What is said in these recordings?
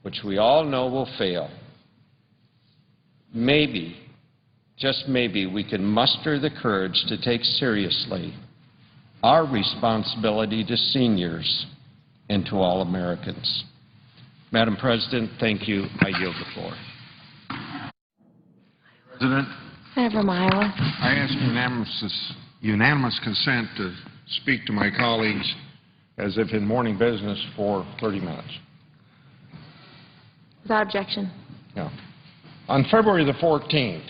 which we all know will fail, maybe, just maybe, we can muster the courage to take seriously our responsibility to seniors and to all Americans. Madam President, thank you. I yield the floor. President, Senator Myler. I ask unanimous consent to speak to my colleagues as if in morning business for 30 minutes. Without objection. Yeah. On February the 14th,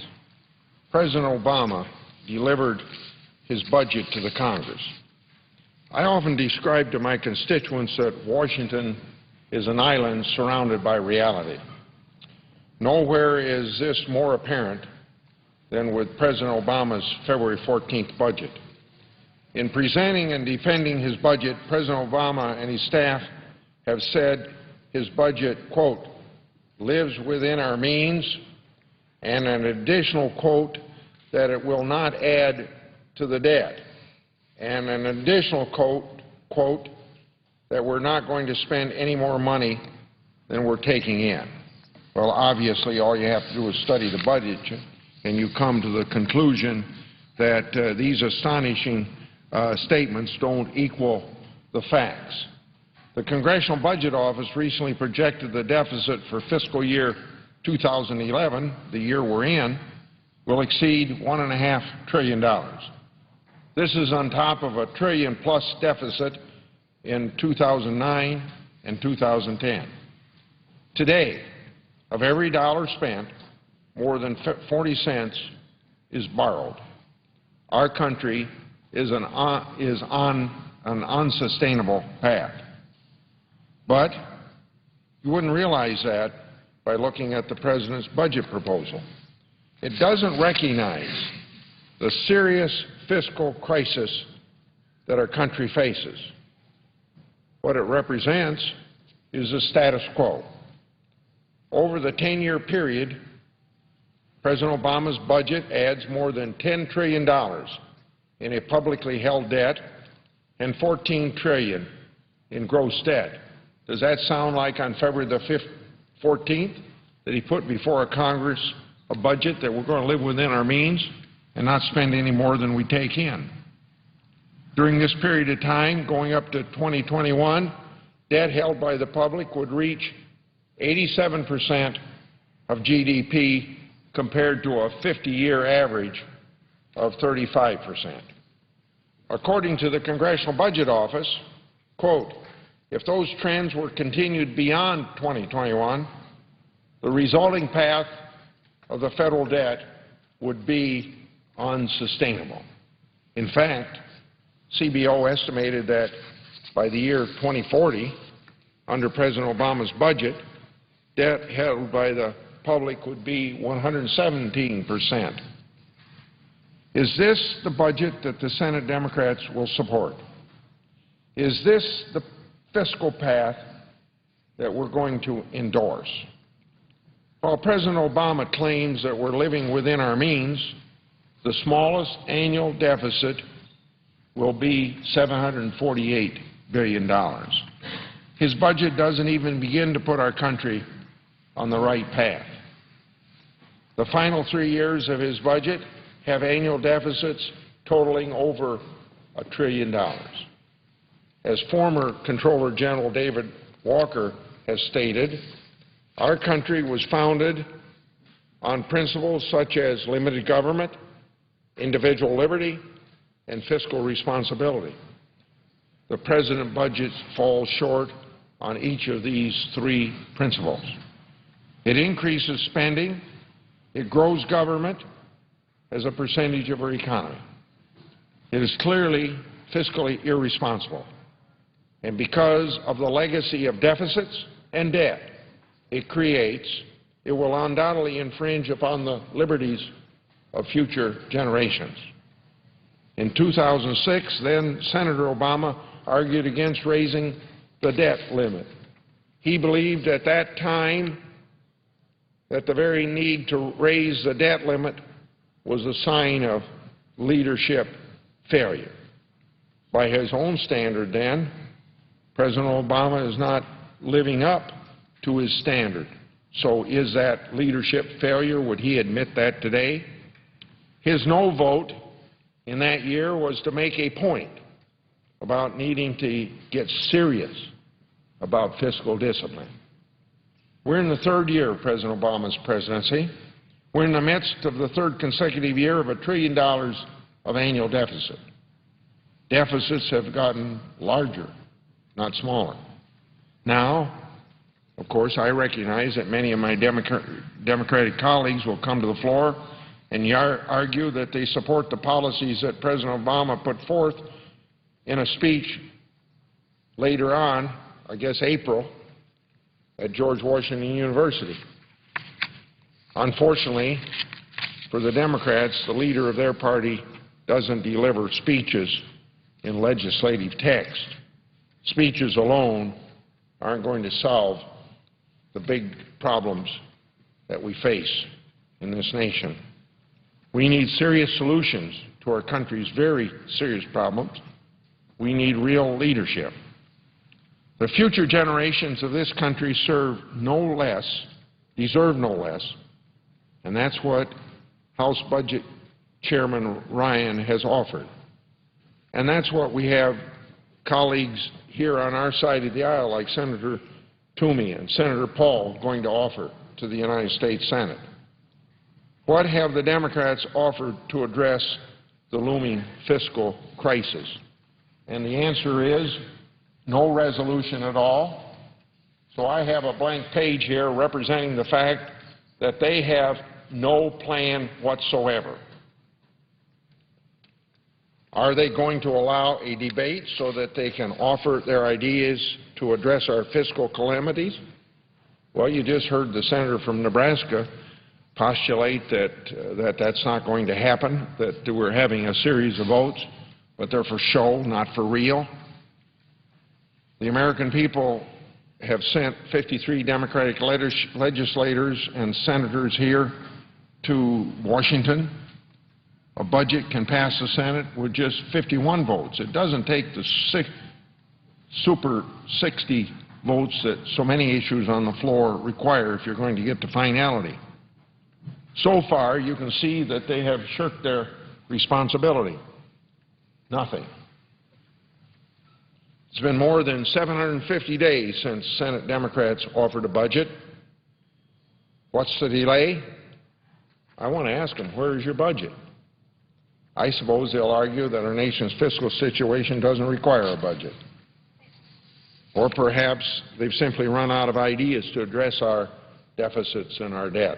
President Obama delivered his budget to the Congress. I often describe to my constituents that Washington is an island surrounded by reality. Nowhere is this more apparent than with President Obama's February 14th budget. In presenting and defending his budget, President Obama and his staff have said his budget, quote, lives within our means, and an additional quote that it will not add to the debt, and an additional quote that we're not going to spend any more money than we're taking in. Well, obviously, all you have to do is study the budget, and you come to the conclusion that these astonishing statements don't equal the facts. The Congressional Budget Office recently projected the deficit for fiscal year 2011, the year we're in, will exceed $1.5 trillion. This is on top of a trillion-plus deficit in 2009 and 2010. Today, of every dollar spent, more than 40 cents is borrowed. Our country is on an unsustainable path. But you wouldn't realize that by looking at the President's budget proposal. It doesn't recognize the serious fiscal crisis that our country faces. What it represents is the status quo. Over the 10-year period, President Obama's budget adds more than $10 trillion in a publicly held debt and $14 trillion in gross debt. Does that sound like on February the 14th that he put before a Congress a budget that we're going to live within our means and not spend any more than we take in? During this period of time, going up to 2021, debt held by the public would reach 87% of GDP compared to a 50-year average of 35%. According to the Congressional Budget Office, quote, if those trends were continued beyond 2021, the resulting path of the federal debt would be unsustainable. In fact, CBO estimated that by the year 2040, under President Obama's budget, debt held by the public would be 117%. Is this the budget that the Senate Democrats will support? Is this the fiscal path that we're going to endorse? While President Obama claims that we're living within our means, the smallest annual deficit will be $748 billion. His budget doesn't even begin to put our country on the right path. The final 3 years of his budget have annual deficits totaling over $1 trillion. As former Comptroller General David Walker has stated, our country was founded on principles such as limited government, individual liberty, and fiscal responsibility. The President's budget falls short on each of these three principles. It increases spending, it grows government as a percentage of our economy. It is clearly fiscally irresponsible. And because of the legacy of deficits and debt it creates, it will undoubtedly infringe upon the liberties of future generations. In 2006, then Senator Obama argued against raising the debt limit. He believed at that time that the very need to raise the debt limit was a sign of leadership failure. By his own standard then, President Obama is not living up to his standard. So is that leadership failure? Would he admit that today? His no vote in that year was to make a point about needing to get serious about fiscal discipline. We're in the third year of President Obama's presidency. We're in the midst of the third consecutive year of $1 trillion of annual deficit. Deficits have gotten larger, not smaller. Now, of course, I recognize that many of my Democratic colleagues will come to the floor and argue that they support the policies that President Obama put forth in a speech later on, I guess April, at George Washington University. Unfortunately, for the Democrats, the leader of their party doesn't deliver speeches in legislative text. Speeches alone aren't going to solve the big problems that we face in this nation. We need serious solutions to our country's very serious problems. We need real leadership. The future generations of this country deserve no less, and that's what House Budget Chairman Ryan has offered. And that's what we have colleagues here on our side of the aisle, like Senator Toomey and Senator Paul, going to offer to the United States Senate. What have the Democrats offered to address the looming fiscal crisis? And the answer is no resolution at all. So I have a blank page here representing the fact that they have no plan whatsoever. Are they going to allow a debate so that they can offer their ideas to address our fiscal calamities? Well, you just heard the senator from Nebraska postulate that that's not going to happen, that we're having a series of votes, but they're for show, not for real. The American people have sent 53 Democratic legislators and senators here to Washington. A budget can pass the Senate with just 51 votes. It doesn't take the super 60 votes that so many issues on the floor require if you're going to get to finality. So far, you can see that they have shirked their responsibility. Nothing. It's been more than 750 days since Senate Democrats offered a budget. What's the delay? I want to ask them, where is your budget? I suppose they'll argue that our nation's fiscal situation doesn't require a budget. Or perhaps they've simply run out of ideas to address our deficits and our debt.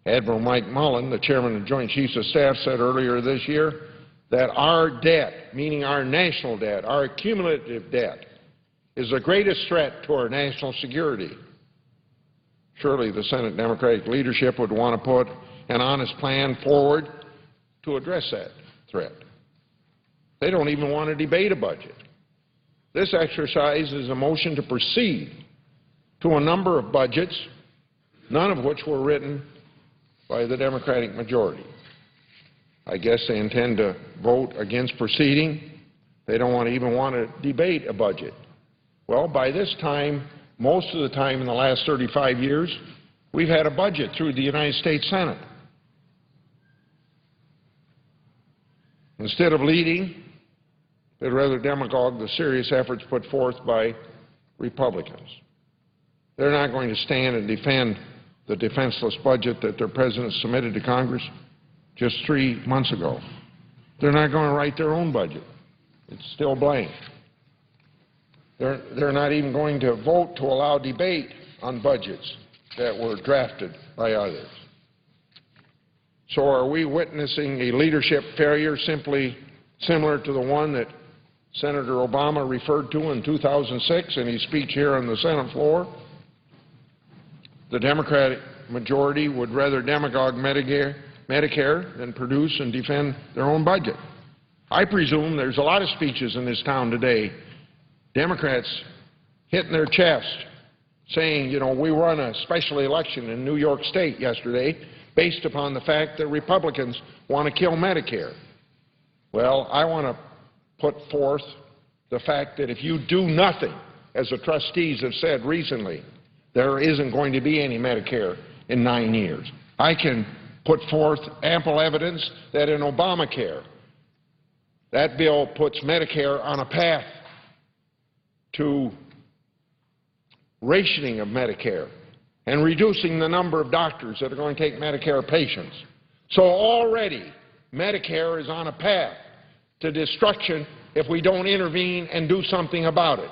Admiral Mike Mullen, the chairman of Joint Chiefs of Staff, said earlier this year that our debt, meaning our national debt, our cumulative debt, is the greatest threat to our national security. Surely the Senate Democratic leadership would want to put an honest plan forward to address that threat. They don't even want to debate a budget. This exercise is a motion to proceed to a number of budgets, none of which were written by the Democratic majority. I guess they intend to vote against proceeding. They don't even want to debate a budget. Well, by this time, most of the time in the last 35 years, we've had a budget through the United States Senate. Instead of leading, they'd rather demagogue the serious efforts put forth by Republicans. They're not going to stand and defend the defenseless budget that their president submitted to Congress just 3 months ago. They're not going to write their own budget. It's still blank. They're not even going to vote to allow debate on budgets that were drafted by others. So are we witnessing a leadership failure simply similar to the one that Senator Obama referred to in 2006 in his speech here on the Senate floor? The Democratic majority would rather demagogue Medicare than produce and defend their own budget. I presume there's a lot of speeches in this town today, Democrats hitting their chest, saying, you know, we won a special election in New York State yesterday based upon the fact that Republicans want to kill Medicare. Well, I want to put forth the fact that if you do nothing, as the trustees have said recently, there isn't going to be any Medicare in 9 years. I can put forth ample evidence that in Obamacare, that bill puts Medicare on a path to rationing of Medicare and reducing the number of doctors that are going to take Medicare patients. So already Medicare is on a path to destruction if we don't intervene and do something about it.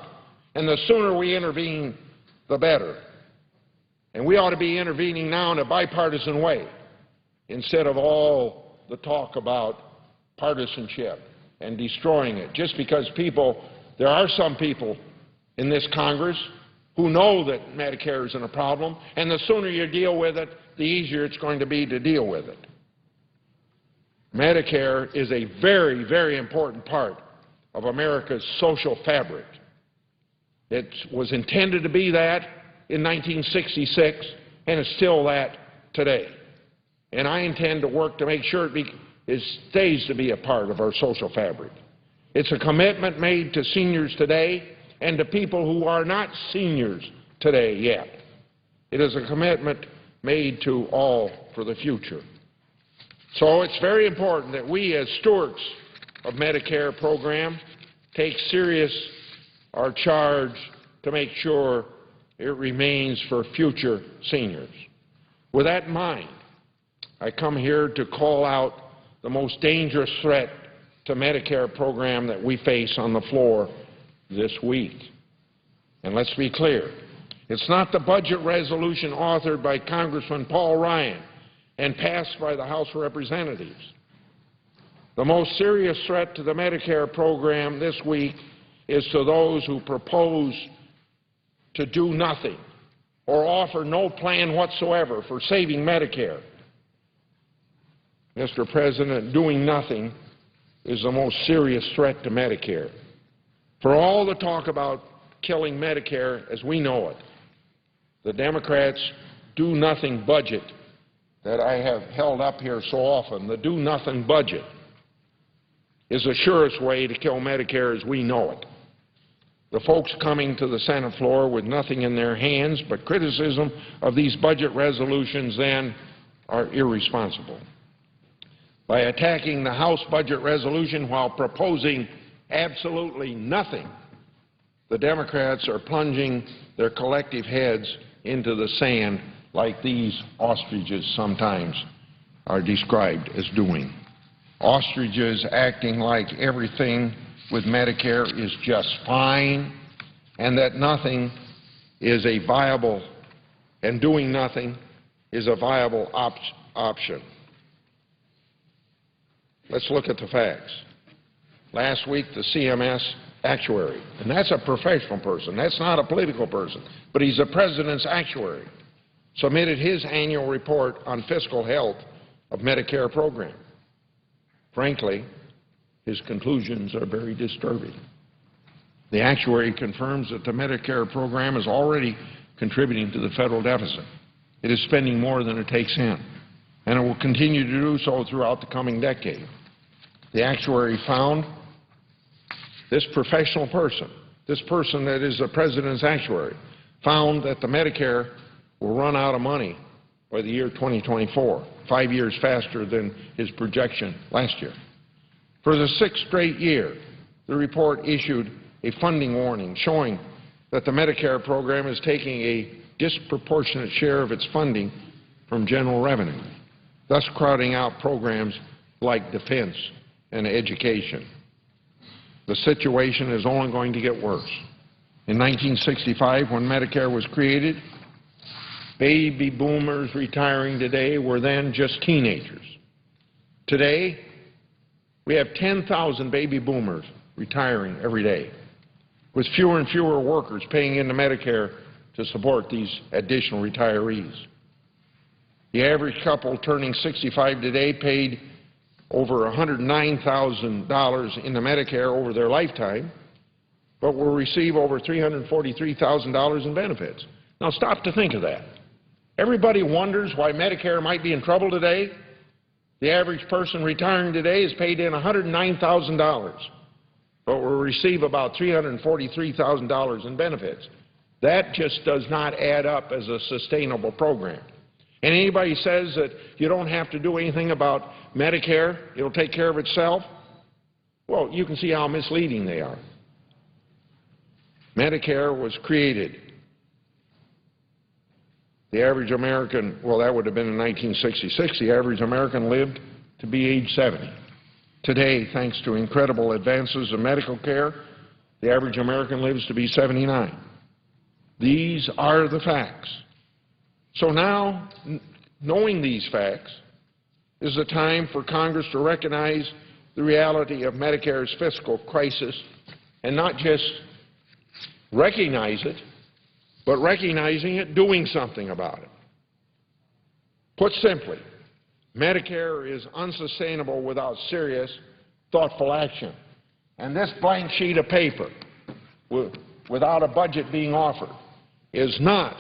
And the sooner we intervene, the better. And we ought to be intervening now in a bipartisan way instead of all the talk about partisanship and destroying it. Just because there are some people in this Congress who know that Medicare isn't a problem, and the sooner you deal with it, the easier it's going to be to deal with it. Medicare is a very, very important part of America's social fabric. It was intended to be that in 1966, and it's still that today. And I intend to work to make sure it stays to be a part of our social fabric. It's a commitment made to seniors today and to people who are not seniors today yet. It is a commitment made to all for the future. So it's very important that we as stewards of Medicare program take serious our charge to make sure it remains for future seniors. With that in mind, I come here to call out the most dangerous threat to Medicare program that we face on the floor this week. And let's be clear, it's not the budget resolution authored by Congressman Paul Ryan and passed by the House of Representatives. The most serious threat to the Medicare program this week is to those who propose to do nothing or offer no plan whatsoever for saving Medicare. Mr. President, doing nothing is the most serious threat to Medicare. For all the talk about killing Medicare as we know it, the Democrats' do-nothing budget that I have held up here so often, the do-nothing budget, is the surest way to kill Medicare as we know it. The folks coming to the Senate floor with nothing in their hands but criticism of these budget resolutions then are irresponsible. By attacking the House budget resolution while proposing absolutely nothing, the Democrats are plunging their collective heads into the sand like these ostriches sometimes are described as doing. Ostriches acting like everything with Medicare is just fine and that nothing is a viable, and doing nothing is a viable option. Let's look at the facts. Last week, the CMS actuary, and that's a professional person, that's not a political person, but he's the president's actuary, submitted his annual report on fiscal health of Medicare program. Frankly, his conclusions are very disturbing. The actuary confirms that the Medicare program is already contributing to the federal deficit. It is spending more than it takes in, and it will continue to do so throughout the coming decade. The actuary found this professional person, this person that is the president's actuary, found that the Medicare will run out of money by the year 2024, 5 years faster than his projection last year. For the sixth straight year, the report issued a funding warning showing that the Medicare program is taking a disproportionate share of its funding from general revenue, thus crowding out programs like defense and education. The situation is only going to get worse. In 1965, when Medicare was created, baby boomers retiring today were then just teenagers. Today, we have 10,000 baby boomers retiring every day, with fewer and fewer workers paying into Medicare to support these additional retirees. The average couple turning 65 today paid over $109,000 into Medicare over their lifetime, but will receive over $343,000 in benefits. Now stop to think of that. Everybody wonders why Medicare might be in trouble today. The average person retiring today is paid in $109,000, but will receive about $343,000 in benefits. That just does not add up as a sustainable program. And anybody says that you don't have to do anything about Medicare, it'll take care of itself, well, you can see how misleading they are. Medicare was created. The average American, well, that would have been in 1966, the average American lived to be age 70. Today, thanks to incredible advances in medical care, the average American lives to be 79. These are the facts. So now, knowing these facts, is the time for Congress to recognize the reality of Medicare's fiscal crisis and not just recognize it, but recognizing it, doing something about it. Put simply, Medicare is unsustainable without serious, thoughtful action. And this blank sheet of paper, without a budget being offered, is not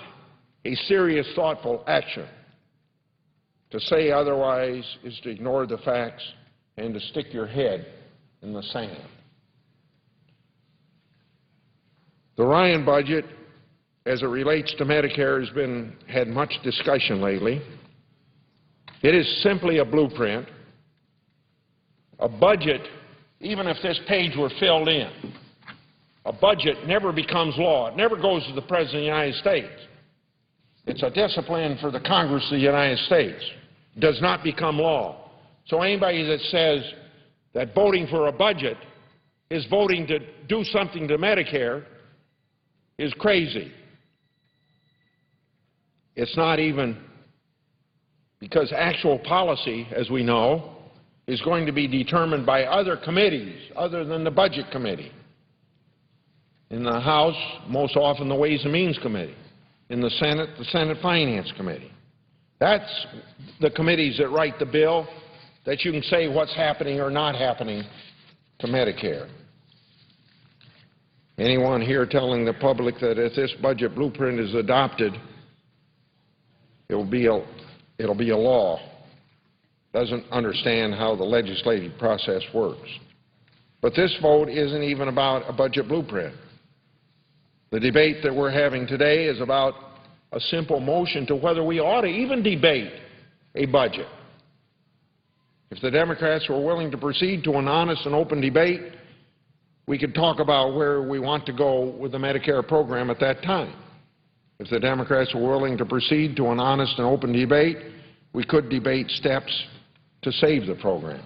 a serious, thoughtful action. To say otherwise is to ignore the facts and to stick your head in the sand. The Ryan budget, as it relates to Medicare, has had much discussion lately. It is simply a blueprint. A budget, even if this page were filled in, a budget never becomes law. It never goes to the President of the United States. It's a discipline for the Congress of the United States. It does not become law. So anybody that says that voting for a budget is voting to do something to Medicare is crazy. It's not even, because actual policy, as we know, is going to be determined by other committees other than the Budget Committee. In the House, most often the Ways and Means Committee. In the Senate Finance Committee. That's the committees that write the bill that you can say what's happening or not happening to Medicare. Anyone here telling the public that if this budget blueprint is adopted, it'll be a law, doesn't understand how the legislative process works. But this vote isn't even about a budget blueprint. The debate that we're having today is about a simple motion to whether we ought to even debate a budget. If the Democrats were willing to proceed to an honest and open debate, we could talk about where we want to go with the Medicare program at that time. If the Democrats were willing to proceed to an honest and open debate, we could debate steps to save the program.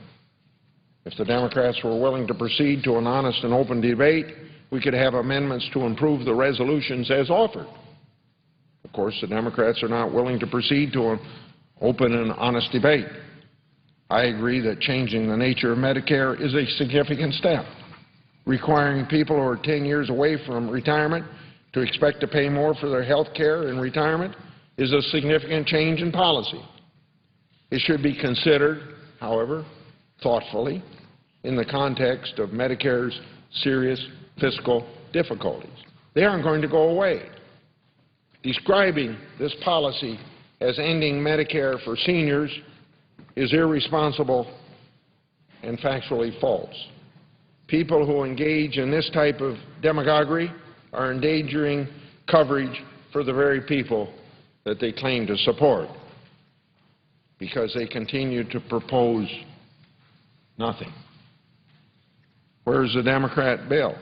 If the Democrats were willing to proceed to an honest and open debate, we could have amendments to improve the resolutions as offered. Of course, the Democrats are not willing to proceed to an open and honest debate. I agree that changing the nature of Medicare is a significant step. Requiring people who are 10 years away from retirement to expect to pay more for their health care in retirement is a significant change in policy. It should be considered, however, thoughtfully in the context of Medicare's serious fiscal difficulties. They aren't going to go away. Describing this policy as ending Medicare for seniors is irresponsible and factually false. People who engage in this type of demagoguery are endangering coverage for the very people that they claim to support because they continue to propose nothing. Where's the Democrat bill?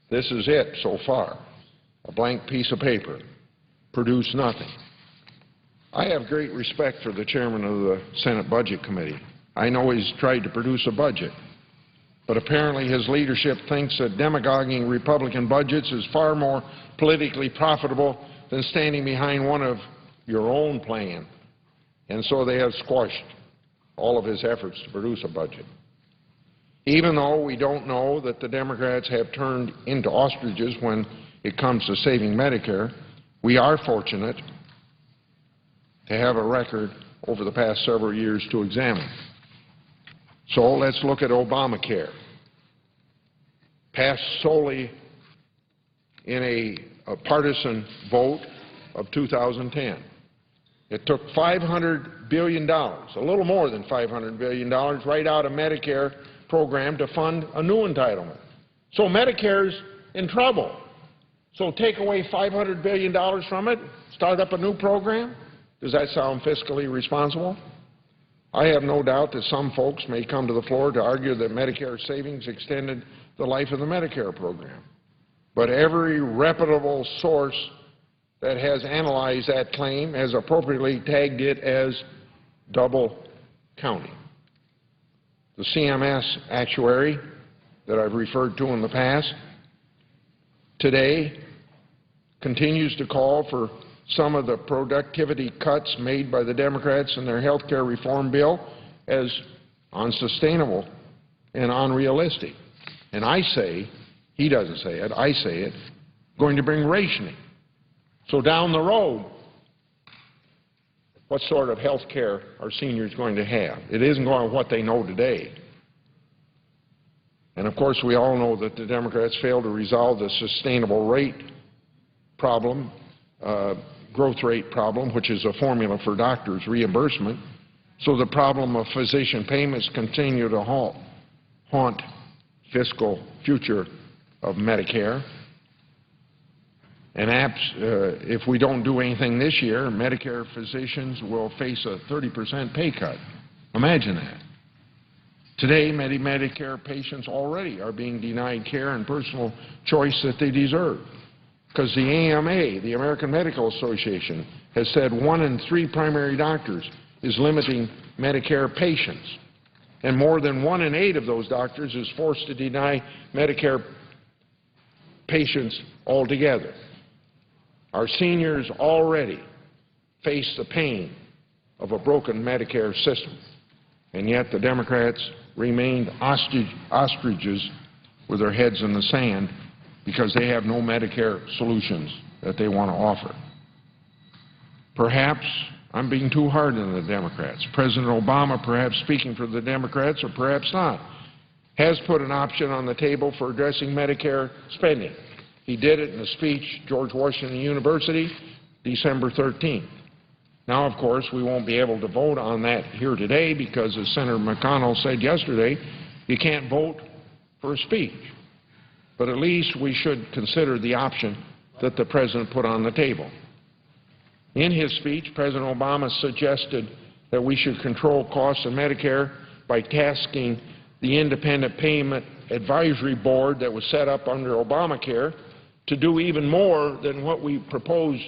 This is it so far. A blank piece of paper. Produce nothing. I have great respect for the chairman of the Senate Budget Committee. I know he's tried to produce a budget, but apparently his leadership thinks that demagoguing Republican budgets is far more politically profitable than standing behind one of your own plan, and so they have squashed all of his efforts to produce a budget. Even though we don't know that the Democrats have turned into ostriches when it comes to saving Medicare, we are fortunate to have a record over the past several years to examine. So let's look at Obamacare. Passed solely in a partisan vote of 2010. It took $500 billion, a little more than $500 billion, right out of Medicare program to fund a new entitlement. So Medicare's in trouble. So take away $500 billion from it, start up a new program? Does that sound fiscally responsible? I have no doubt that some folks may come to the floor to argue that Medicare savings extended the life of the Medicare program. But every reputable source that has analyzed that claim has appropriately tagged it as double counting. The CMS actuary that I've referred to in the past today continues to call for some of the productivity cuts made by the Democrats in their health care reform bill as unsustainable and unrealistic. And I say, he doesn't say it, I say it, going to bring rationing. So down the road, what sort of health care are seniors going to have? It isn't going to what they know today. And of course, we all know that the Democrats failed to resolve the sustainable rate problem, growth rate problem, which is a formula for doctors' reimbursement. So the problem of physician payments continue to haunt fiscal future of Medicare. And if we don't do anything this year, Medicare physicians will face a 30% pay cut. Imagine that. Today, many Medicare patients already are being denied care and personal choice that they deserve, because the AMA, the American Medical Association, has said 1 in 3 primary doctors is limiting Medicare patients, and more than 1 in 8 of those doctors is forced to deny Medicare patients altogether. Our seniors already face the pain of a broken Medicare system, and yet the Democrats remained ostriches with their heads in the sand because they have no Medicare solutions that they want to offer. Perhaps I'm being too hard on the Democrats. President Obama, perhaps speaking for the Democrats or perhaps not, has put an option on the table for addressing Medicare spending. He did it in a speech, George Washington University, December 13th. Now, of course, we won't be able to vote on that here today because, as Senator McConnell said yesterday, you can't vote for a speech. But at least we should consider the option that the President put on the table. In his speech, President Obama suggested that we should control costs of Medicare by tasking the Independent Payment Advisory Board that was set up under Obamacare to do even more than what we proposed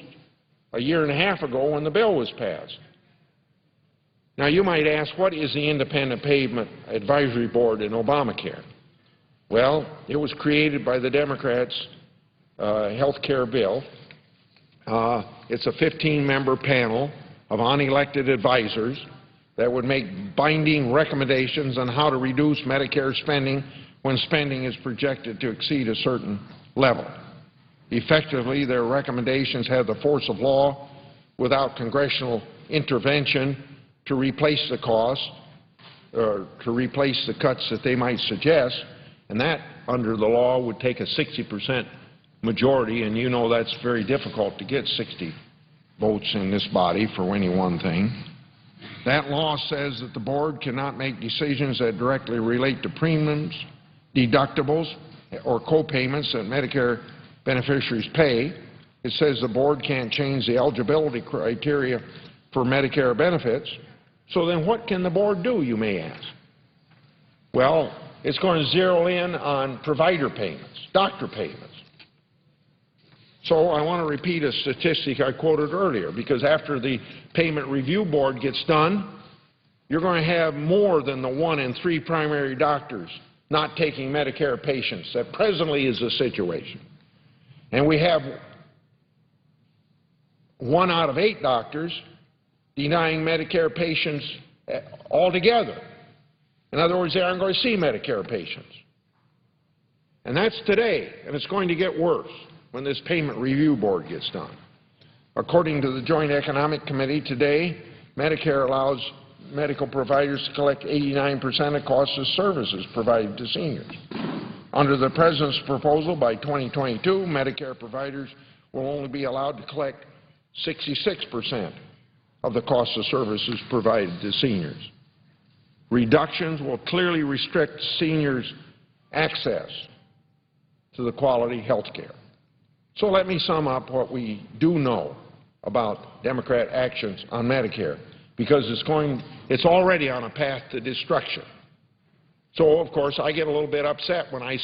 a year and a half ago when the bill was passed. Now, you might ask, what is the Independent Payment Advisory Board in Obamacare? Well, it was created by the Democrats' health care bill. It's a 15-member panel of unelected advisors that would make binding recommendations on how to reduce Medicare spending when spending is projected to exceed a certain level. Effectively, their recommendations have the force of law without congressional intervention to replace the cost or to replace the cuts that they might suggest, and that, under the law, would take a 60% majority, and you know that's very difficult to get 60 votes in this body for any one thing. That law says that the board cannot make decisions that directly relate to premiums, deductibles, or co-payments that Medicare beneficiaries pay. It says the board can't change the eligibility criteria for Medicare benefits. So then what can the board do, you may ask? Well, it's going to zero in on provider payments, doctor payments. So I want to repeat a statistic I quoted earlier, because after the Payment Review Board gets done, you're going to have more than the 1 in 3 primary doctors not taking Medicare patients. That presently is the situation. And we have 1 out of 8 doctors denying Medicare patients altogether. In other words, they aren't going to see Medicare patients. And that's today, and it's going to get worse when this Payment Review Board gets done. According to the Joint Economic Committee today, Medicare allows medical providers to collect 89% of costs of services provided to seniors. Under the President's proposal, by 2022, Medicare providers will only be allowed to collect 66% of the cost of services provided to seniors. Reductions will clearly restrict seniors' access to the quality health care. So let me sum up what we do know about Democrat actions on Medicare, because it's already on a path to destruction. So, of course, I get a little bit upset when I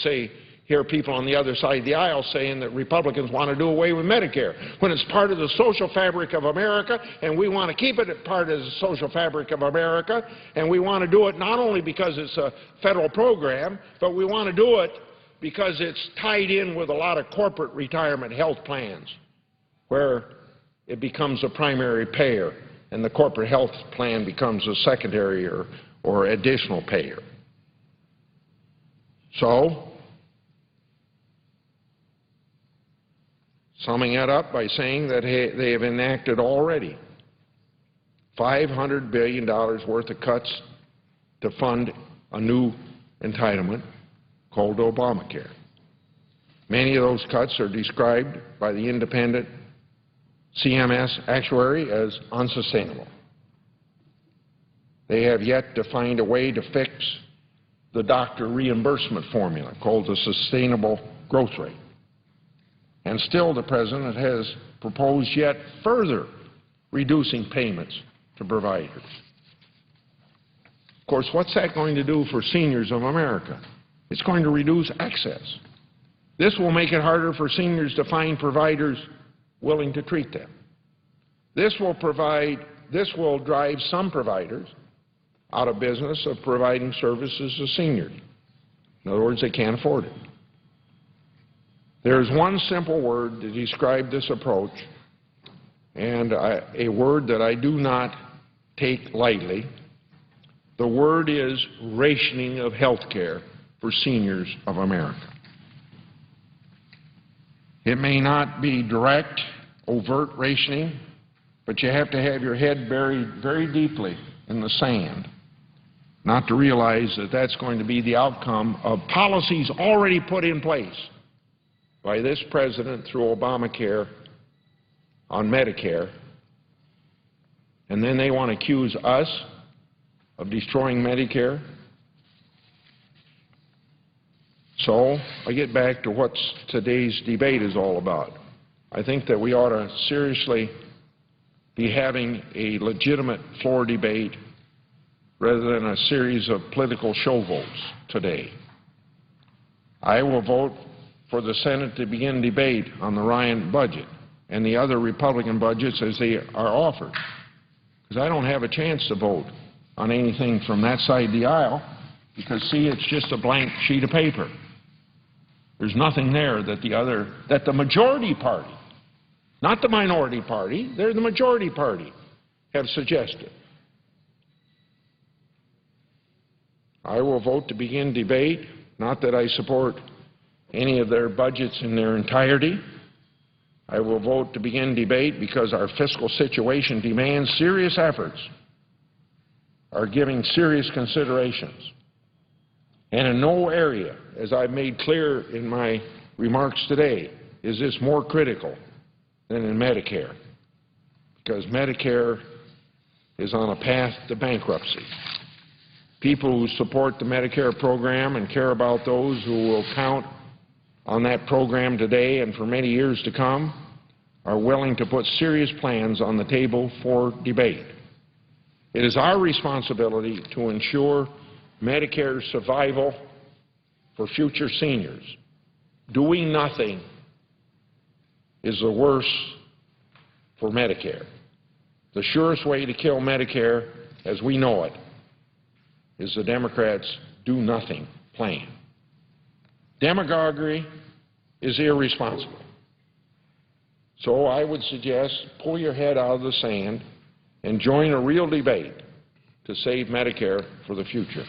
hear people on the other side of the aisle saying that Republicans want to do away with Medicare, when it's part of the social fabric of America, and we want to keep it part of the social fabric of America, and we want to do it not only because it's a federal program, but we want to do it because it's tied in with a lot of corporate retirement health plans, where it becomes a primary payer and the corporate health plan becomes a secondary or additional payer. So, summing it up by saying that they have enacted already $500 billion worth of cuts to fund a new entitlement called Obamacare. Many of those cuts are described by the independent CMS actuary as unsustainable. They have yet to find a way to fix the doctor reimbursement formula called the sustainable growth rate. And still the President has proposed yet further reducing payments to providers. Of course, what's that going to do for seniors of America? It's going to reduce access. This will make it harder for seniors to find providers willing to treat them. This will drive some providers out of business of providing services to seniors. In other words, they can't afford it. There's one simple word to describe this approach, and a word that I do not take lightly. The word is rationing of health care for seniors of America. It may not be direct, overt rationing, but you have to have your head buried very deeply in the sand not to realize that that's going to be the outcome of policies already put in place by this President through Obamacare on Medicare, and then they want to accuse us of destroying Medicare. So I get back to what today's debate is all about. I think that we ought to seriously be having a legitimate floor debate rather than a series of political show votes today. I will vote for the Senate to begin debate on the Ryan budget and the other Republican budgets as they are offered, because I don't have a chance to vote on anything from that side of the aisle because, see, it's just a blank sheet of paper. There's nothing there that the majority party, not the minority party, they're the majority party, have suggested. I will vote to begin debate, not that I support any of their budgets in their entirety. I will vote to begin debate because our fiscal situation demands serious efforts, are giving serious considerations. And in no area, as I've made clear in my remarks today, is this more critical than in Medicare, because Medicare is on a path to bankruptcy. People who support the Medicare program and care about those who will count on that program today and for many years to come are willing to put serious plans on the table for debate. It is our responsibility to ensure Medicare's survival for future seniors. Doing nothing is the worst for Medicare. The surest way to kill Medicare, as we know it, is the Democrats' do-nothing plan. Demagoguery is irresponsible. So I would suggest pull your head out of the sand and join a real debate to save Medicare for the future.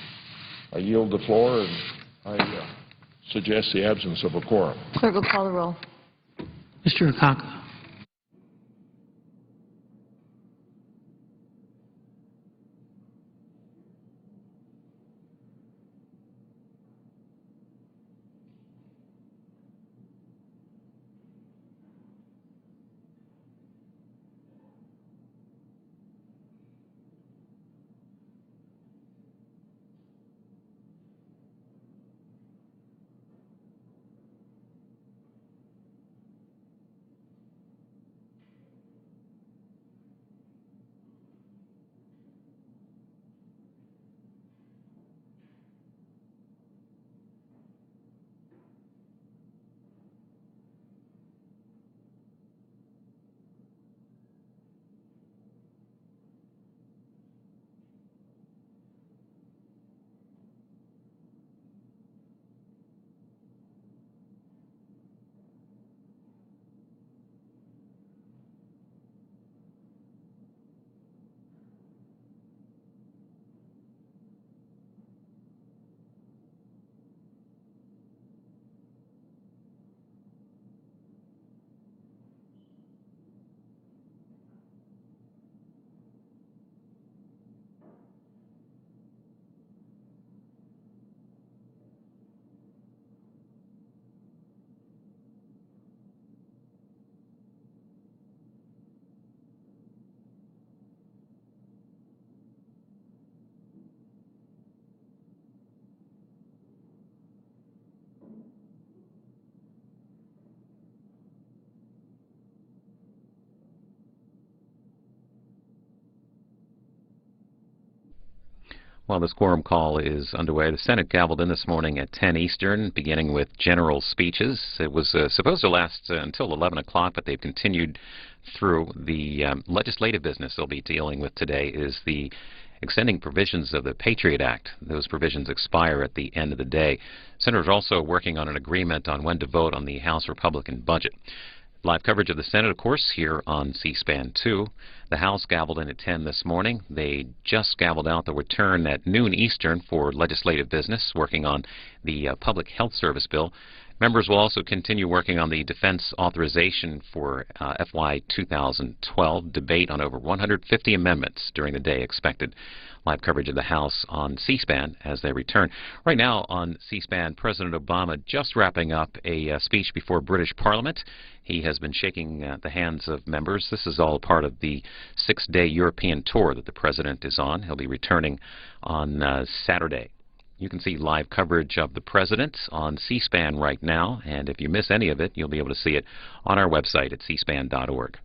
I yield the floor, and I suggest the absence of a quorum. Clerk will call the roll. Mr. Akaka. Well, this quorum call is underway. The Senate gavelled in this morning at 10 Eastern, beginning with general speeches. It was supposed to last until 11 o'clock, but they've continued through. The legislative business they'll be dealing with today is the extending provisions of the Patriot Act. Those provisions expire at the end of the day. Senators are also working on an agreement on when to vote on the House Republican budget. Live coverage of the Senate, of course, here on C-SPAN 2. The House gavelled in at 10 this morning. They just gavelled out the return at noon Eastern for legislative business, working on the Public Health Service bill. Members will also continue working on the defense authorization for FY 2012, debate on over 150 amendments during the day expected. Live coverage of the House on C-SPAN as they return. Right now on C-SPAN, President Obama just wrapping up a speech before British Parliament. He has been shaking the hands of members. This is all part of the 6-day European tour that the President is on. He'll be returning on Saturday. You can see live coverage of the President on C-SPAN right now, and if you miss any of it, you'll be able to see it on our website at cspan.org.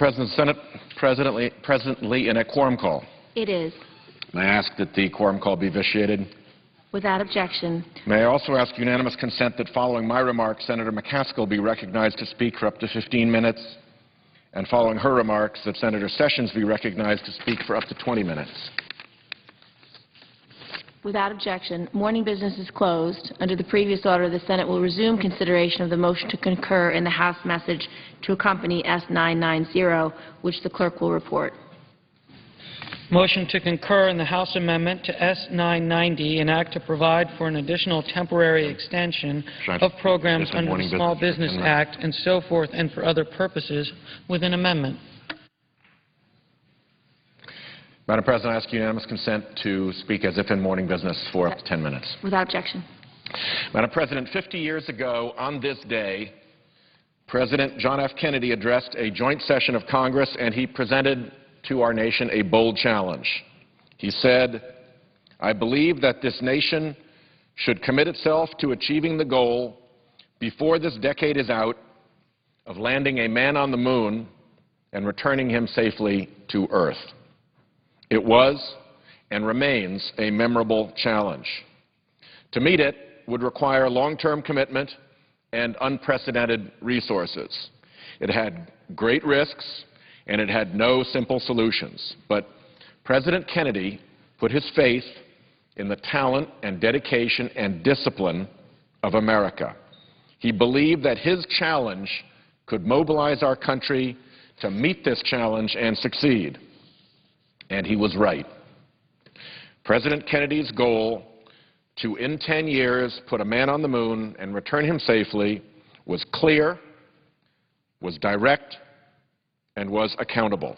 President, the Senate presently in a quorum call. It is. May I ask that the quorum call be vitiated? Without objection. May I also ask unanimous consent that following my remarks, Senator McCaskill be recognized to speak for up to 15 minutes, and following her remarks, that Senator Sessions be recognized to speak for up to 20 minutes. Without objection. Morning business is closed. Under the previous order, the Senate will resume consideration of the motion to concur in the House message to accompany S-990, which the clerk will report. Motion to concur in the House amendment to S-990, an act to provide for an additional temporary extension of programs under the Small Business Act and so forth and for other purposes with an amendment. Madam President, I ask unanimous consent to speak as if in morning business for up to 10 minutes. Without objection. Madam President, 50 years ago on this day, President John F. Kennedy addressed a joint session of Congress, and he presented to our nation a bold challenge. He said, "I believe that this nation should commit itself to achieving the goal before this decade is out of landing a man on the moon and returning him safely to Earth." It was and remains a memorable challenge. To meet it would require long-term commitment and unprecedented resources. It had great risks, and it had no simple solutions. But President Kennedy put his faith in the talent and dedication and discipline of America. He believed that his challenge could mobilize our country to meet this challenge and succeed. And he was right. President Kennedy's goal to, in 10 years, put a man on the moon and return him safely was clear, was direct, and was accountable.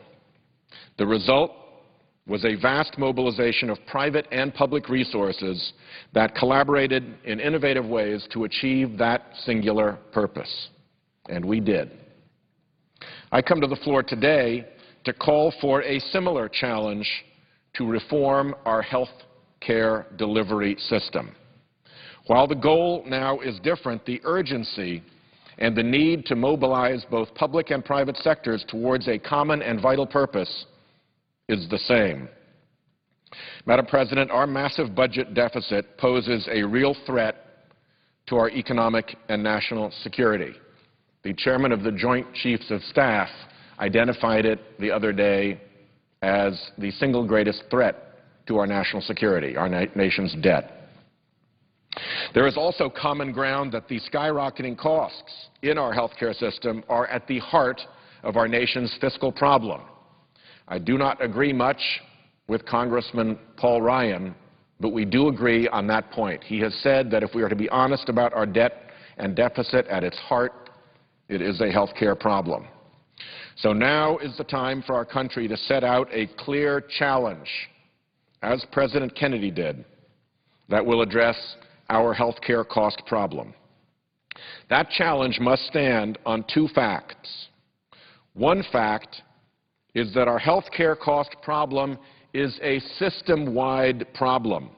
The result was a vast mobilization of private and public resources that collaborated in innovative ways to achieve that singular purpose. And we did. I come to the floor today to call for a similar challenge to reform our health care delivery system. While the goal now is different, the urgency and the need to mobilize both public and private sectors towards a common and vital purpose is the same. Madam President, our massive budget deficit poses a real threat to our economic and national security. The chairman of the Joint Chiefs of Staff identified it the other day as the single greatest threat to our national security, our nation's debt. There is also common ground that the skyrocketing costs in our health care system are at the heart of our nation's fiscal problem. I do not agree much with Congressman Paul Ryan, but we do agree on that point. He has said that if we are to be honest about our debt and deficit at its heart, it is a health care problem. So now is the time for our country to set out a clear challenge, as President Kennedy did, that will address our health care cost problem. That challenge must stand on two facts. One fact is that our health care cost problem is a system-wide problem.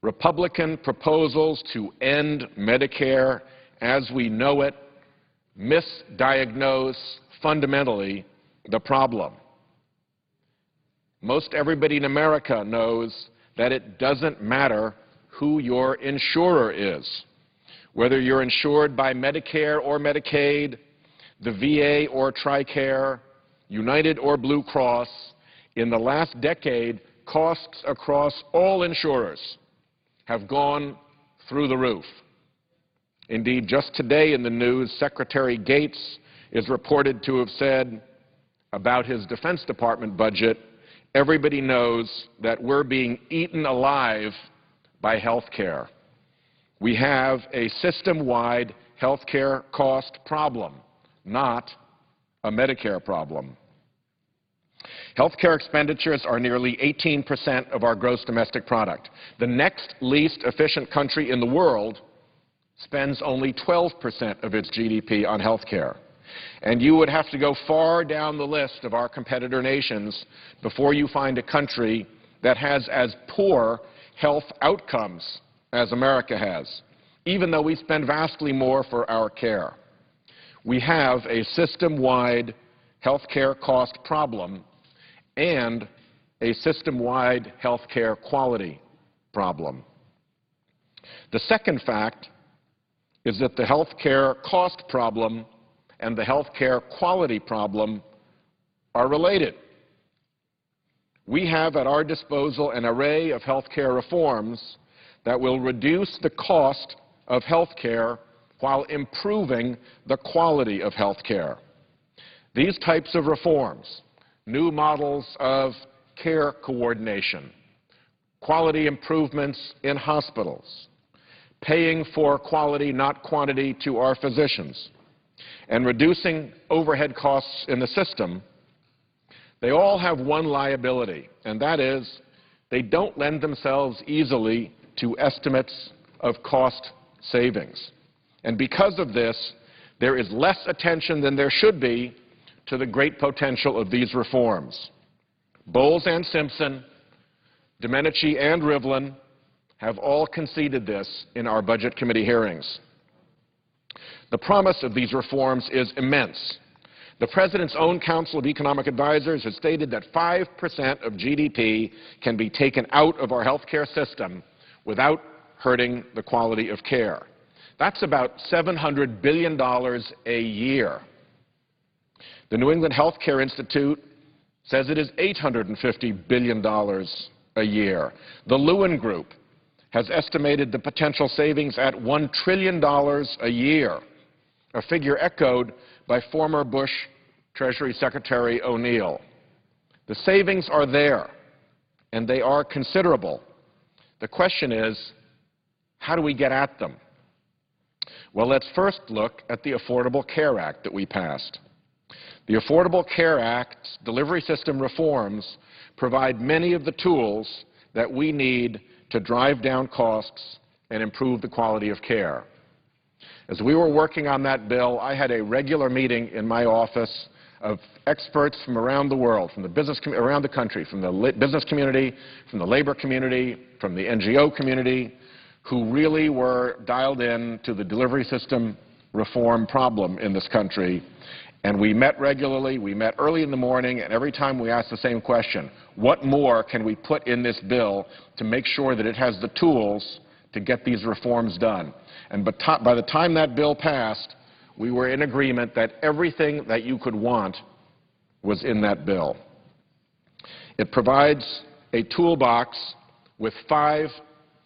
Republican proposals to end Medicare as we know it misdiagnose fundamentally the problem. Most everybody in America knows that it doesn't matter who your insurer is. Whether you're insured by Medicare or Medicaid, the VA or TRICARE, United or Blue Cross, in the last decade, costs across all insurers have gone through the roof. Indeed, just today in the news, Secretary Gates is reported to have said about his Defense Department budget, everybody knows that we're being eaten alive by health care. We have a system-wide health care cost problem, not a Medicare problem. Health care expenditures are nearly 18% of our gross domestic product. The next least efficient country in the world spends only 12% of its GDP on health care. And you would have to go far down the list of our competitor nations before you find a country that has as poor health outcomes as America has, even though we spend vastly more for our care. We have a system-wide health care cost problem and a system-wide health care quality problem. The second fact is that the health care cost problem and the health care quality problem are related. We have at our disposal an array of health care reforms that will reduce the cost of health care while improving the quality of health care. These types of reforms, new models of care coordination, quality improvements in hospitals, paying for quality, not quantity, to our physicians, and reducing overhead costs in the system, they all have one liability, and that is they don't lend themselves easily to estimates of cost savings. And because of this, there is less attention than there should be to the great potential of these reforms. Bowles and Simpson, Domenici and Rivlin have all conceded this in our Budget Committee hearings. The promise of these reforms is immense. The President's own Council of Economic Advisors has stated that 5% of GDP can be taken out of our health care system without hurting the quality of care. That's about $700 billion a year. The New England Health Care Institute says it is $850 billion a year. The Lewin Group has estimated the potential savings at $1 trillion a year, a figure echoed by former Bush Treasury Secretary O'Neill. The savings are there, and they are considerable. The question is, how do we get at them? Well, let's first look at the Affordable Care Act that we passed. The Affordable Care Act's delivery system reforms provide many of the tools that we need to drive down costs and improve the quality of care. As we were working on that bill, I had a regular meeting in my office of experts from around the world, from the business around the country, from the business community, from the labor community, from the NGO community, who really were dialed in to the delivery system reform problem in this country. And we met regularly, we met early in the morning, and every time we asked the same question: what more can we put in this bill to make sure that it has the tools to get these reforms done? And by the time that bill passed, we were in agreement that everything that you could want was in that bill. It provides a toolbox with 5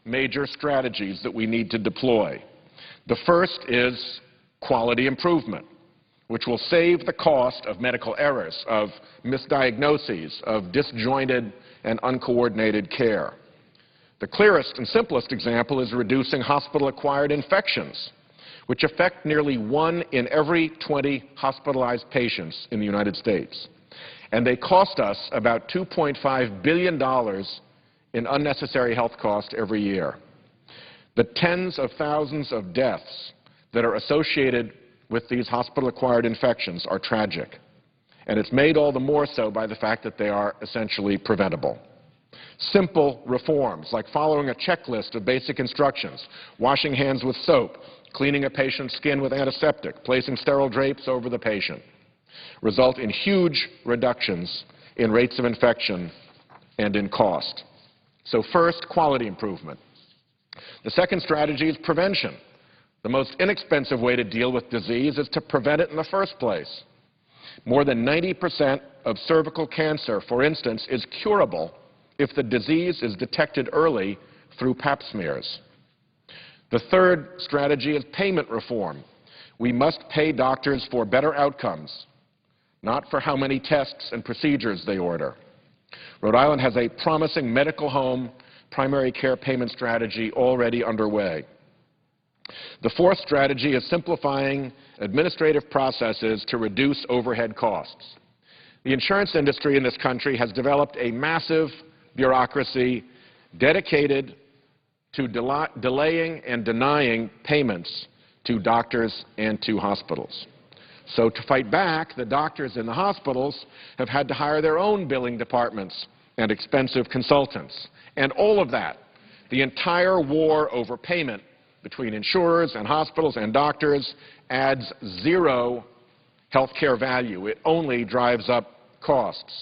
major strategies that we need to deploy. The first is quality improvement, which will save the cost of medical errors, of misdiagnoses, of disjointed and uncoordinated care. The clearest and simplest example is reducing hospital-acquired infections, which affect nearly 1 in every 20 hospitalized patients in the United States. And they cost us about $2.5 billion in unnecessary health costs every year. The tens of thousands of deaths that are associated with these hospital-acquired infections are tragic, and it's made all the more so by the fact that they are essentially preventable. Simple reforms, like following a checklist of basic instructions, washing hands with soap, cleaning a patient's skin with antiseptic, placing sterile drapes over the patient, result in huge reductions in rates of infection and in cost. So first, quality improvement. The second strategy is prevention. The most inexpensive way to deal with disease is to prevent it in the first place. More than 90% of cervical cancer, for instance, is curable if the disease is detected early through pap smears. The third strategy is payment reform. We must pay doctors for better outcomes, not for how many tests and procedures they order. Rhode Island has a promising medical home primary care payment strategy already underway. The fourth strategy is simplifying administrative processes to reduce overhead costs. The insurance industry in this country has developed a massive bureaucracy dedicated to delaying and denying payments to doctors and to hospitals. So to fight back, the doctors in the hospitals have had to hire their own billing departments and expensive consultants. And all of that, the entire war over payment between insurers and hospitals and doctors, adds 0 health care value. It only drives up costs.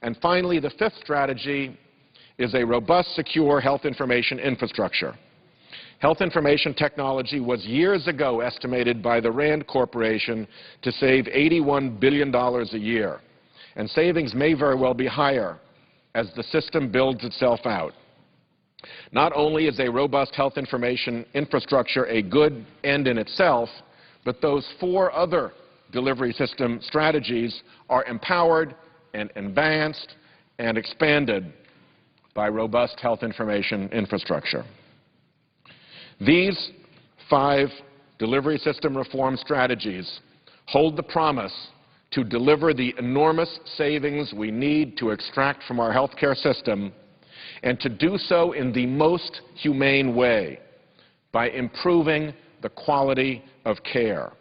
And finally, the fifth strategy is a robust, secure health information infrastructure. Health information technology was years ago estimated by the Rand Corporation to save $81 billion a year, and savings may very well be higher as the system builds itself out. Not only is a robust health information infrastructure a good end in itself, but those four other delivery system strategies are empowered and advanced and expanded by robust health information infrastructure. These 5 delivery system reform strategies hold the promise to deliver the enormous savings we need to extract from our health care system, and to do so in the most humane way, by improving the quality of care.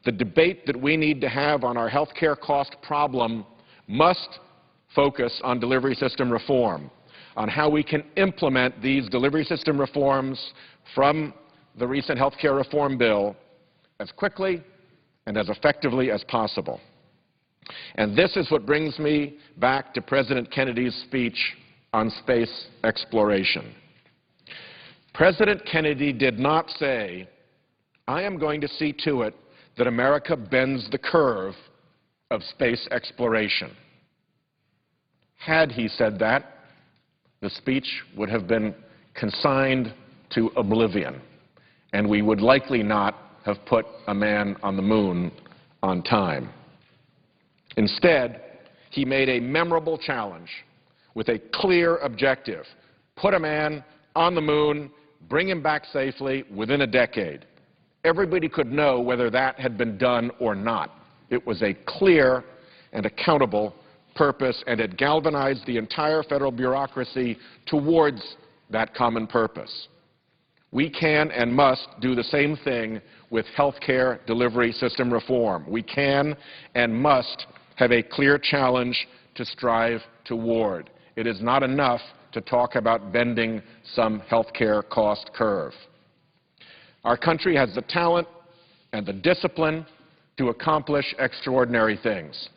The debate that we need to have on our health care cost problem must focus on delivery system reform, on how we can implement these delivery system reforms from the recent health care reform bill as quickly and as effectively as possible. And this is what brings me back to President Kennedy's speech on space exploration. President Kennedy did not say, "I am going to see to it that America bends the curve of space exploration." Had he said that, the speech would have been consigned to oblivion, and we would likely not have put a man on the moon on time. Instead, he made a memorable challenge with a clear objective: put a man on the moon, bring him back safely within a decade. Everybody could know whether that had been done or not. It was a clear and accountable purpose, and it galvanized the entire federal bureaucracy towards that common purpose. We can and must do the same thing with health care delivery system reform. We can and must have a clear challenge to strive toward. It is not enough to talk about bending some health care cost curve. Our country has the talent and the discipline to accomplish extraordinary things.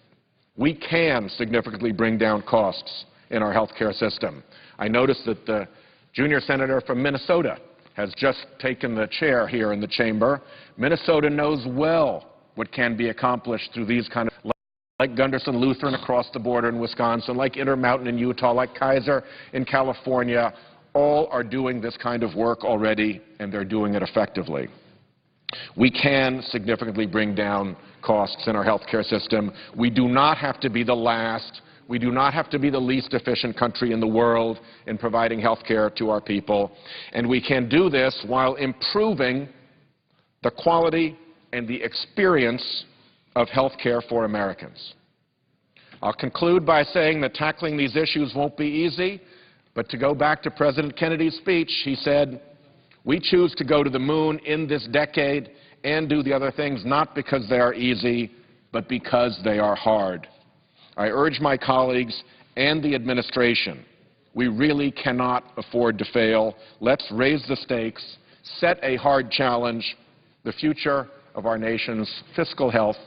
We can significantly bring down costs in our health care system. I noticed that the junior senator from Minnesota has just taken the chair here in the chamber. Minnesota knows well what can be accomplished through these kind of, like Gunderson Lutheran across the border in Wisconsin, like Intermountain in Utah, like Kaiser in California. All are doing this kind of work already, and they're doing it effectively. We can significantly bring down costs in our health care system. We do not have to be the last. We do not have to be the least efficient country in the world in providing health care to our people. And we can do this while improving the quality and the experience of health care for Americans. I'll conclude by saying that tackling these issues won't be easy, but to go back to President Kennedy's speech, he said, "We choose to go to the moon in this decade and do the other things not because they are easy, but because they are hard." I urge my colleagues and the administration, we really cannot afford to fail. Let's raise the stakes, set a hard challenge. The future of our nation's fiscal health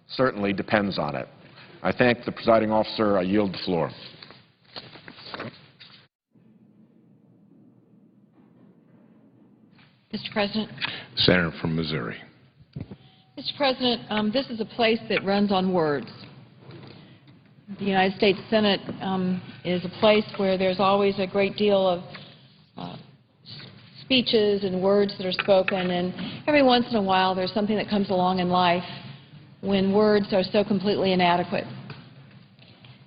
certainly depends on it. I thank the presiding officer. I yield the floor. Mr. President. Senator from Missouri. Mr. President, this is a place that runs on words. The United States Senate is a place where there's always a great deal of speeches and words that are spoken, and every once in a while there's something that comes along in life when words are so completely inadequate.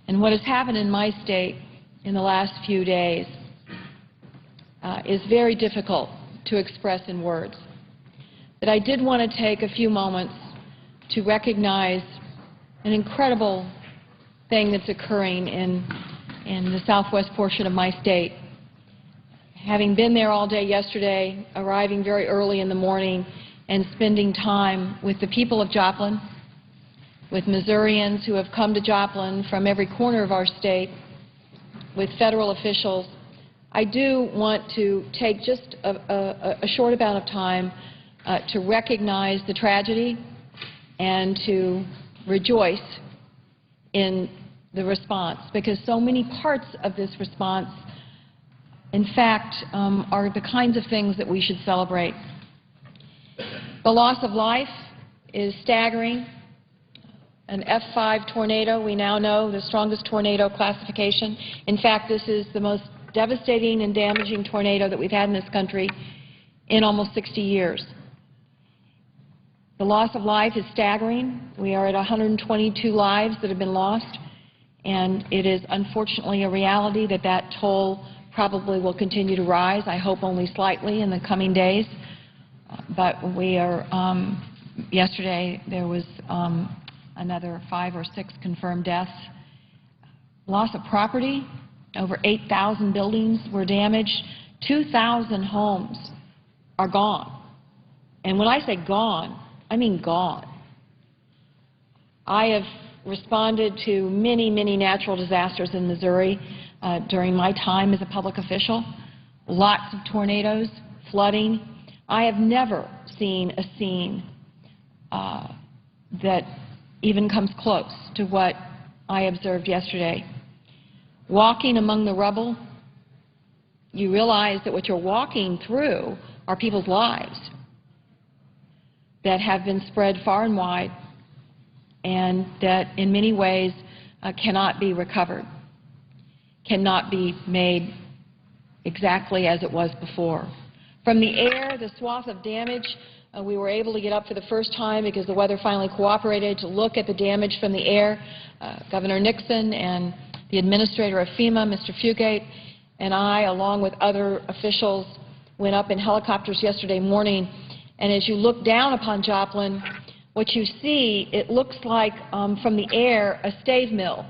And what has happened in my state in the last few days is very difficult to express in words. But I did want to take a few moments to recognize an incredible thing that's occurring in the southwest portion of my state. Having been there all day yesterday, arriving very early in the morning, and spending time with the people of Joplin, with Missourians who have come to Joplin from every corner of our state, with federal officials, I do want to take just a short amount of time to recognize the tragedy and to rejoice in the response, because so many parts of this response, in fact, are the kinds of things that we should celebrate. The loss of life is staggering. An F5 tornado, we now know, the strongest tornado classification. In fact, this is the most devastating and damaging tornado that we've had in this country in almost 60 years. The loss of life is staggering. We are at 122 lives that have been lost, and it is unfortunately a reality that that toll probably will continue to rise, I hope only slightly in the coming days. But we are, yesterday there was another 5 or 6 confirmed deaths. Loss of property, over 8,000 buildings were damaged. 2,000 homes are gone. And when I say gone, I mean gone. I have responded to many, many natural disasters in Missouri during my time as a public official. Lots of tornadoes, flooding. I have never seen a scene that even comes close to what I observed yesterday. Walking among the rubble, you realize that what you're walking through are people's lives that have been spread far and wide and that in many ways cannot be recovered, cannot be made exactly as it was before. From the air, the swath of damage, we were able to get up for the first time because the weather finally cooperated to look at the damage from the air. Governor Nixon and the administrator of FEMA, Mr. Fugate, and I, along with other officials, went up in helicopters yesterday morning. And as you look down upon Joplin, what you see, it looks like from the air a stave mill.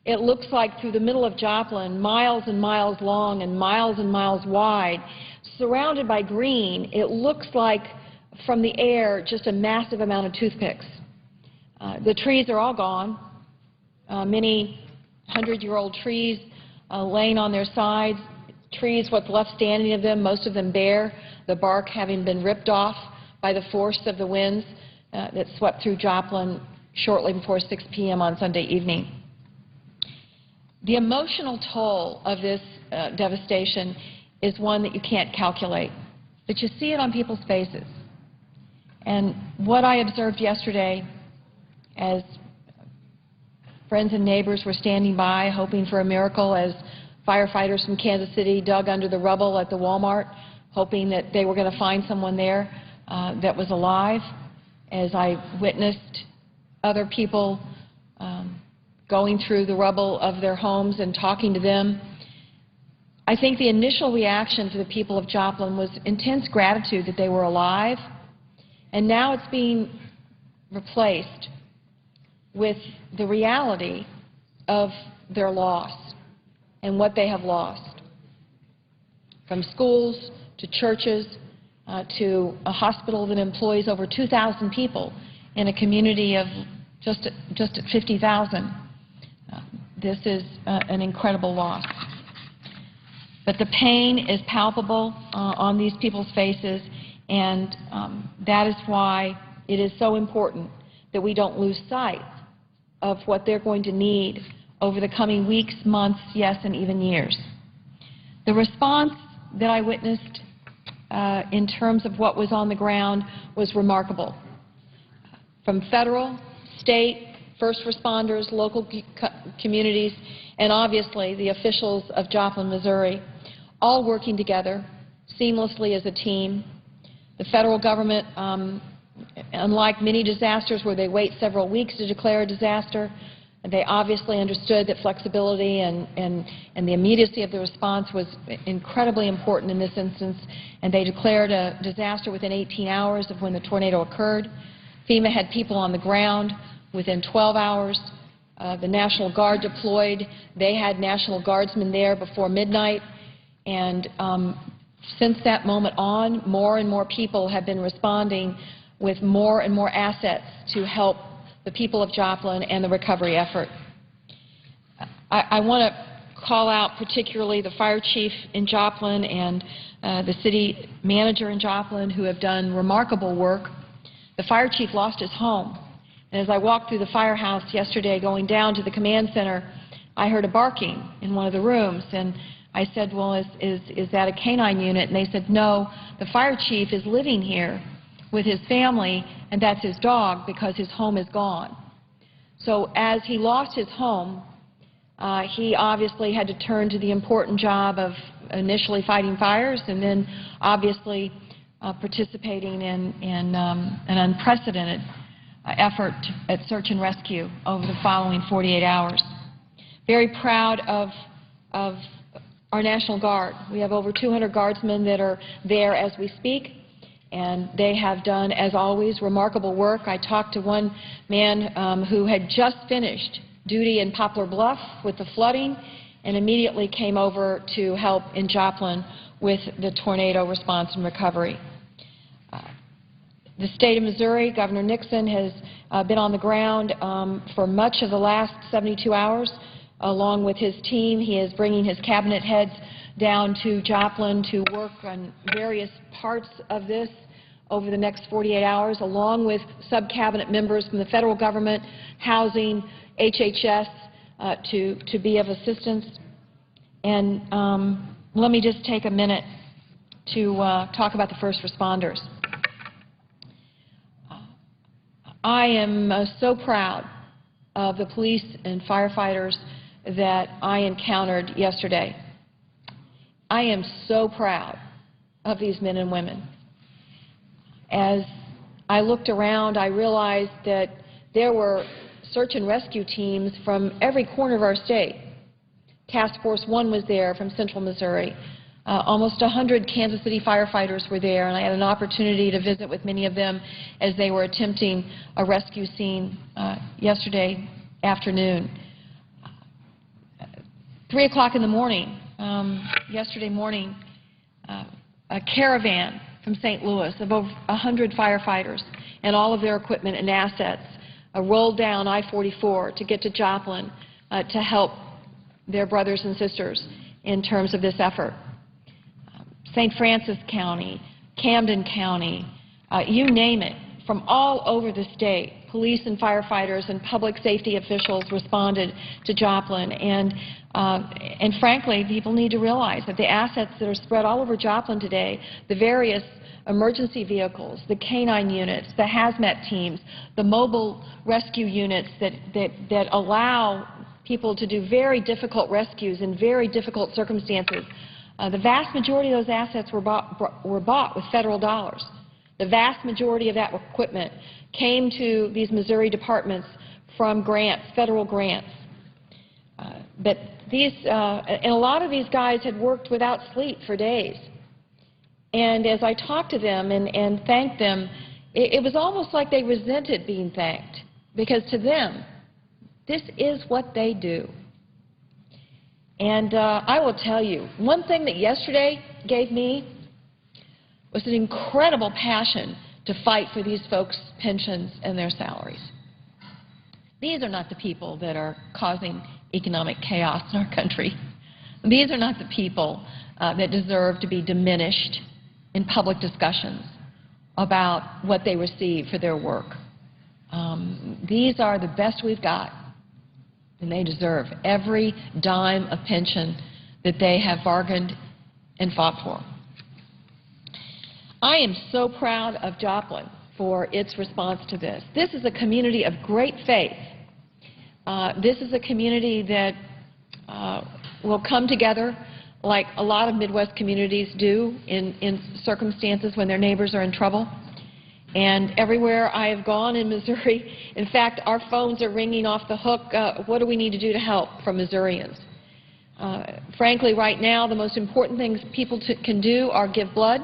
It looks like through the middle of Joplin, miles and miles long and miles wide, surrounded by green, it looks like from the air just a massive amount of toothpicks. The trees are all gone. Many 100-year-old trees laying on their sides. Trees, what's left standing of them, most of them bare, the bark having been ripped off by the force of the winds that swept through Joplin shortly before 6 p.m. on Sunday evening. The emotional toll of this devastation is one that you can't calculate, but you see it on people's faces. And what I observed yesterday as friends and neighbors were standing by hoping for a miracle as firefighters from Kansas City dug under the rubble at the Walmart, hoping that they were going to find someone there that was alive, as I witnessed other people going through the rubble of their homes and talking to them. I think the initial reaction for the people of Joplin was intense gratitude that they were alive, and now it's being replaced with the reality of their loss and what they have lost. From schools to churches to a hospital that employs over 2,000 people in a community of just at 50,000. This is an incredible loss. But the pain is palpable on these people's faces, and that is why it is so important that we don't lose sight of what they're going to need over the coming weeks, months, yes, and even years. The response that I witnessed in terms of what was on the ground was remarkable. From federal, state, first responders, local communities, and obviously the officials of Joplin, Missouri, all working together seamlessly as a team. The federal government, unlike many disasters where they wait several weeks to declare a disaster, they obviously understood that flexibility and the immediacy of the response was incredibly important in this instance, and they declared a disaster within 18 hours of when the tornado occurred. FEMA had people on the ground within 12 hours. The National Guard deployed. They had National Guardsmen there before midnight. And since that moment on, more and more people have been responding with more and more assets to help the people of Joplin and the recovery effort. I want to call out particularly the fire chief in Joplin and the city manager in Joplin, who have done remarkable work the fire chief lost his home. And as I walked through the firehouse yesterday going down to the command center, I heard a barking in one of the rooms. And I said, well, is that a canine unit? And they said, no, the fire chief is living here with his family, and that's his dog because his home is gone. So as he lost his home, he obviously had to turn to the important job of initially fighting fires and then obviously participating in an unprecedented effort at search and rescue over the following 48 hours. Very proud of our National Guard. We have over 200 guardsmen that are there as we speak, and they have done, as always, remarkable work. I talked to one man who had just finished duty in Poplar Bluff with the flooding and immediately came over to help in Joplin with the tornado response and recovery. The state of Missouri, Governor Nixon has been on the ground for much of the last 72 hours. Along with his team, he is bringing his cabinet heads down to Joplin to work on various parts of this over the next 48 hours, along with sub-cabinet members from the federal government, housing, HHS, to be of assistance. And let me just take a minute to talk about the first responders. I am so proud of the police and firefighters that I encountered yesterday. I am so proud of these men and women. As I looked around, I realized that there were search and rescue teams from every corner of our state. Task Force 1 was there from Central Missouri. Almost 100 Kansas City firefighters were there, and I had an opportunity to visit with many of them as they were attempting a rescue scene yesterday afternoon. 3 o'clock in the morning, yesterday morning, a caravan from St. Louis of over 100 firefighters and all of their equipment and assets rolled down I-44 to get to Joplin to help their brothers and sisters in terms of this effort. St. Francis County, Camden County, you name it, from all over the state, police and firefighters and public safety officials responded to Joplin. And frankly, people need to realize that the assets that are spread all over Joplin today, the various emergency vehicles, the canine units, the hazmat teams, the mobile rescue units that allow people to do very difficult rescues in very difficult circumstances, the vast majority of those assets were bought with federal dollars. The vast majority of that equipment came to these Missouri departments from grants, federal grants. And a lot of these guys had worked without sleep for days. And as I talked to them and thanked them, it was almost like they resented being thanked, because to them, this is what they do. And I will tell you, one thing that yesterday gave me was an incredible passion to fight for these folks' pensions and their salaries. These are not the people that are causing economic chaos in our country. These are not the people that deserve to be diminished in public discussions about what they receive for their work. These are the best we've got, and they deserve every dime of pension that they have bargained and fought for. I am so proud of Joplin for its response to this. This is a community of great faith. This is a community that will come together like a lot of Midwest communities do in circumstances when their neighbors are in trouble. And everywhere I have gone in Missouri, in fact, our phones are ringing off the hook. What do we need to do to help from Missourians? Frankly, right now, the most important things people can do are give blood,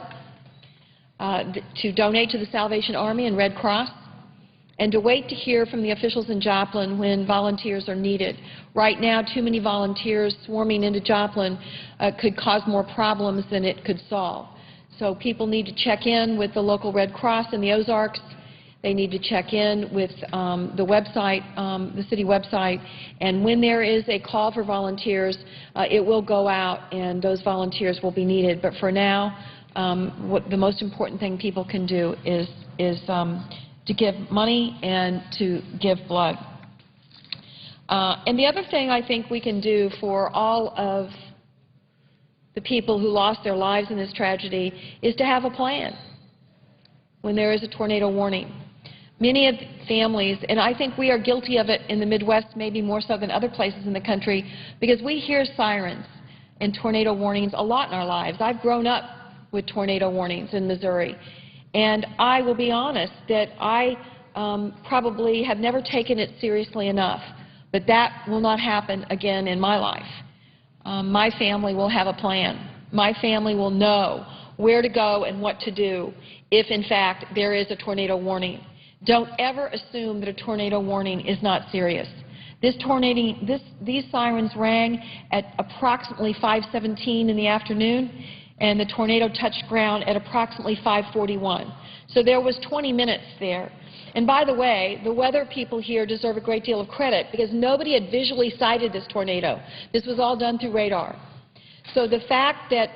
to donate to the Salvation Army and Red Cross, and to wait to hear from the officials in Joplin when volunteers are needed. Right now, too many volunteers swarming into Joplin could cause more problems than it could solve. So people need to check in with the local Red Cross in the Ozarks. They need to check in with the website, the city website, and when there is a call for volunteers, it will go out and those volunteers will be needed. But for now, what the most important thing people can do is to give money and to give blood. And the other thing I think we can do for all of the people who lost their lives in this tragedy is to have a plan when there is a tornado warning. Many of the families, and I think we are guilty of it in the Midwest maybe more so than other places in the country, because we hear sirens and tornado warnings a lot in our lives. I've grown up with tornado warnings in Missouri, and I will be honest that I probably have never taken it seriously enough, but that will not happen again in my life. My family will have a plan. My family will know where to go and what to do if, in fact, there is a tornado warning. Don't ever assume that a tornado warning is not serious. These sirens rang at approximately 5:17 in the afternoon, and the tornado touched ground at approximately 5:41. So there was 20 minutes there. And by the way, the weather people here deserve a great deal of credit because nobody had visually sighted this tornado. This was all done through radar. So the fact that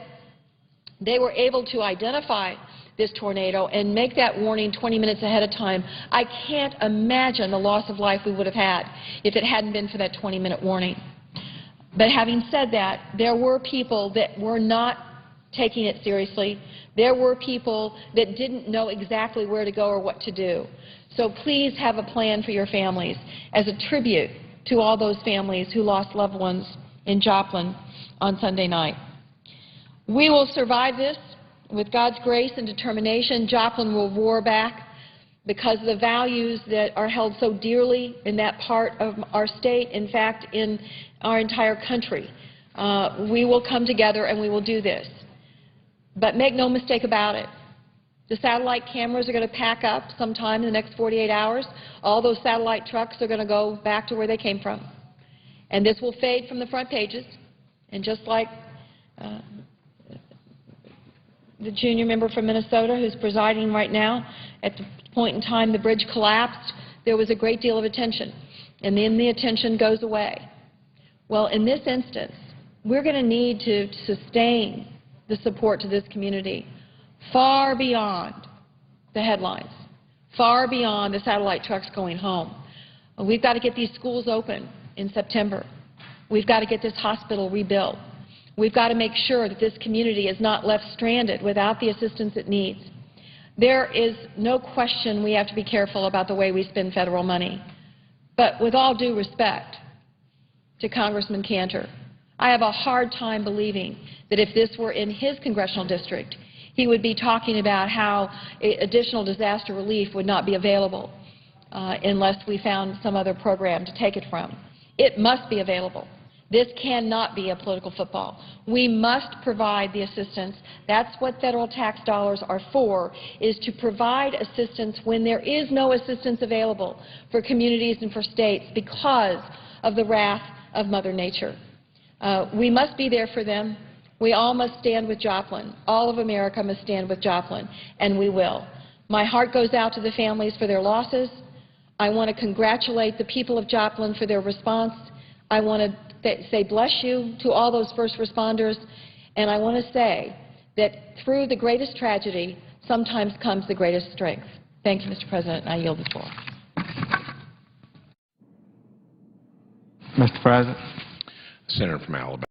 they were able to identify this tornado and make that warning 20 minutes ahead of time, I can't imagine the loss of life we would have had if it hadn't been for that 20-minute warning. But having said that, there were people that were not taking it seriously. There were people that didn't know exactly where to go or what to do. So please have a plan for your families as a tribute to all those families who lost loved ones in Joplin on Sunday night. We will survive this. With God's grace and determination, Joplin will roar back because of the values that are held so dearly in that part of our state, in fact, in our entire country. We will come together and we will do this. But make no mistake about it. The satellite cameras are going to pack up sometime in the next 48 hours. All those satellite trucks are going to go back to where they came from. And this will fade from the front pages. And just like the junior member from Minnesota who's presiding right now, at the point in time the bridge collapsed, there was a great deal of attention. And then the attention goes away. Well, in this instance, we're going to need to sustain the support to this community far beyond the headlines, far beyond the satellite trucks going home. We've got to get these schools open in September. We've got to get this hospital rebuilt. We've got to make sure that this community is not left stranded without the assistance it needs. There is no question we have to be careful about the way we spend federal money. But with all due respect to Congressman Cantor, I have a hard time believing that if this were in his congressional district, he would be talking about how additional disaster relief would not be available unless we found some other program to take it from. It must be available. This cannot be a political football. We must provide the assistance. That's what federal tax dollars are for, is to provide assistance when there is no assistance available for communities and for states because of the wrath of Mother Nature. We must be there for them. We all must stand with Joplin. All of America must stand with Joplin, and we will. My heart goes out to the families for their losses. I want to congratulate the people of Joplin for their response. I want to say bless you to all those first responders, and I want to say that through the greatest tragedy sometimes comes the greatest strength. Thank you, Mr. President, and I yield the floor. Mr. President. Senator from Alabama.